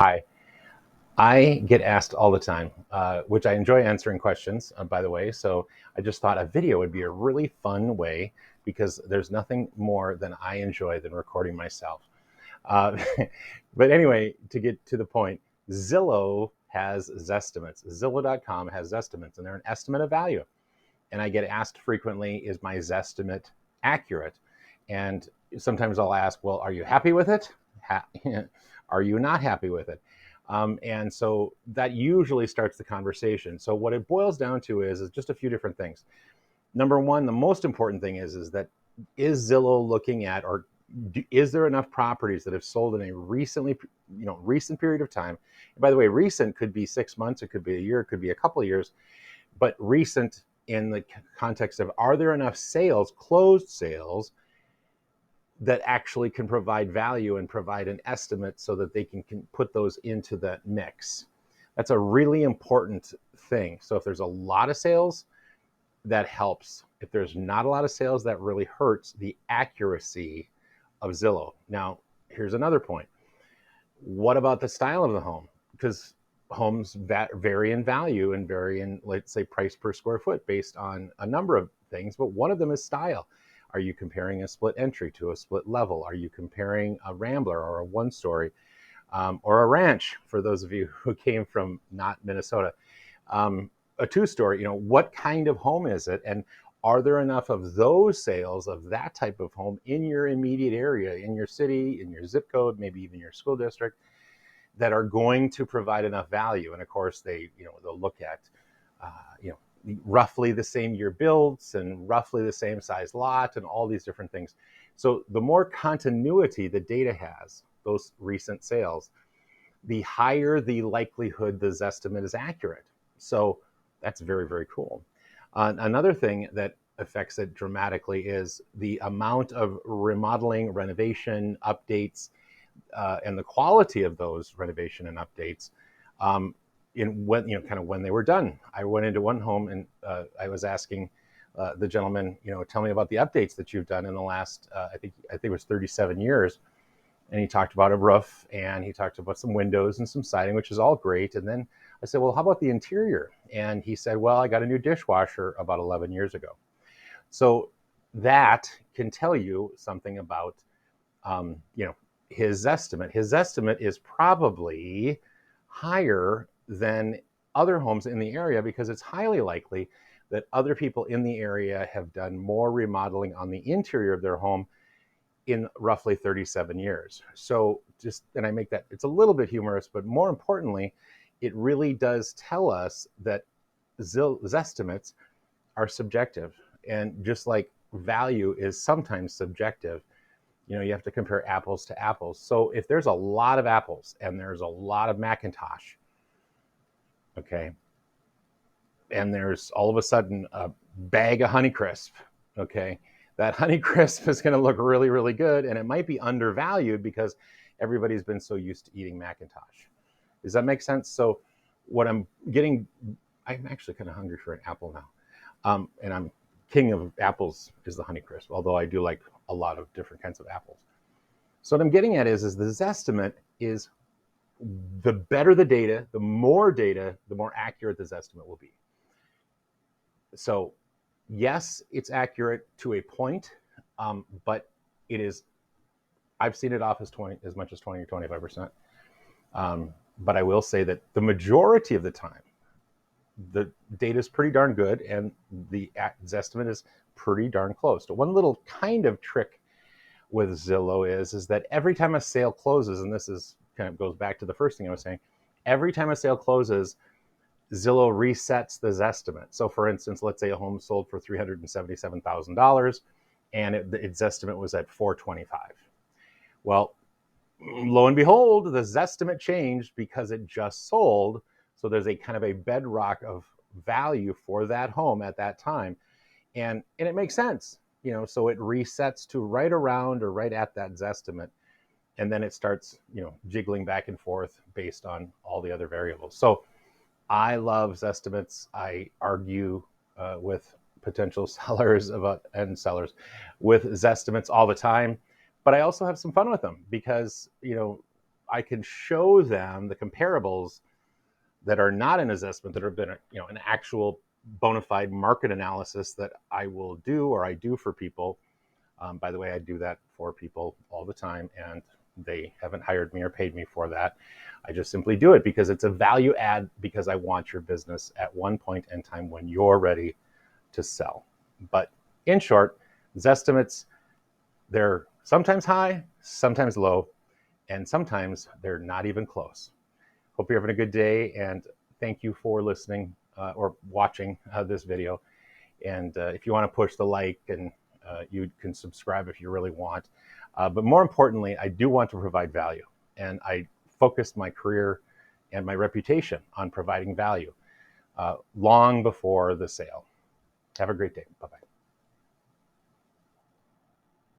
Hi. I get asked all the time, which I enjoy answering questions, by the way. So I just thought a video would be a really fun way because there's nothing more than I enjoy than recording myself. Uh, but anyway, to get to the point, Zillow has Zestimates. Zillow.com has Zestimates, and they're an estimate of value. And I get asked frequently, is my Zestimate accurate? And sometimes I'll ask, well, are you happy with it? Are you not happy with it? And so that usually starts the conversation. So what it boils down to is just a few different things. Number one, the most important thing is that is Zillow looking at, or is there enough properties that have sold in a recent period of time? And by the way, recent could be 6 months, it could be a year, it could be a couple of years, but recent in the context of, are there enough sales, closed sales, that actually can provide value and provide an estimate so that they can put those into that mix. That's a really important thing. So if there's a lot of sales, that helps. If there's not a lot of sales, that really hurts the accuracy of Zillow. Now, here's another point. What about the style of the home? Because homes vary in value and vary in, let's say, price per square foot based on a number of things, but one of them is style. Are you comparing a split entry to a split level? Are you comparing a rambler or a one story, or a ranch, for those of you who came from not Minnesota? A two story, what kind of home is it? And are there enough of those sales of that type of home in your immediate area, in your city, in your zip code, maybe even your school district, that are going to provide enough value? And of course, they'll look at, roughly the same year builds and roughly the same size lot and all these different things. So the more continuity the data has, those recent sales, the higher the likelihood the Zestimate is accurate. So that's very, very cool. Another thing that affects it dramatically is the amount of remodeling, renovation, updates, and the quality of those renovation and updates, in when they were done. I went into one home and I was asking the gentleman, tell me about the updates that you've done in the last, I think it was 37 years. And he talked about a roof and he talked about some windows and some siding, which is all great. And then I said, well, how about the interior? And he said, well, I got a new dishwasher about 11 years ago. So that can tell you something about, his estimate. His estimate is probably higher than other homes in the area because it's highly likely that other people in the area have done more remodeling on the interior of their home in roughly 37 years. So and I make that, it's a little bit humorous, but more importantly, it really does tell us that Zestimates are subjective. And just like value is sometimes subjective, you have to compare apples to apples. So if there's a lot of apples and there's a lot of Macintosh, okay, and there's all of a sudden a bag of Honeycrisp, okay, that Honeycrisp is going to look really, really good, and it might be undervalued because everybody's been so used to eating Macintosh. Does that make sense? So what I'm actually kind of hungry for an apple now, and I'm king of apples is the Honeycrisp, although I do like a lot of different kinds of apples. So what I'm getting at is the Zestimate is, the better the data, the more accurate the Zestimate will be. So yes, it's accurate to a point, but it is, I've seen it off as much as 20 or 25%. But I will say that the majority of the time, the data is pretty darn good and the Zestimate is pretty darn close. So one little kind of trick with Zillow is that every time a sale closes, and this is kind of goes back to the first thing I was saying, every time a sale closes, Zillow resets the Zestimate. So for instance, let's say a home sold for $377,000 and its Zestimate was at $425,000. Well, lo and behold, the Zestimate changed because it just sold. So there's a kind of a bedrock of value for that home at that time. And it makes sense, so it resets to right around or right at that Zestimate. And then it starts, jiggling back and forth based on all the other variables. So I love Zestimates. I argue with potential sellers and sellers with Zestimates all the time, but I also have some fun with them because, I can show them the comparables that are not in a Zestimate, that have been an actual bona fide market analysis that I will do, or I do for people. By the way, I do that for people all the time, and they haven't hired me or paid me for that. I just simply do it because it's a value add, because I want your business at one point in time when you're ready to sell. But in short, Zestimates, they're sometimes high, sometimes low, and sometimes they're not even close. Hope you're having a good day, and thank you for listening or watching this video. And if you want to push the like, and you can subscribe if you really want. But more importantly, I do want to provide value, and I focused my career and my reputation on providing value long before the sale. Have a great day. Bye-bye.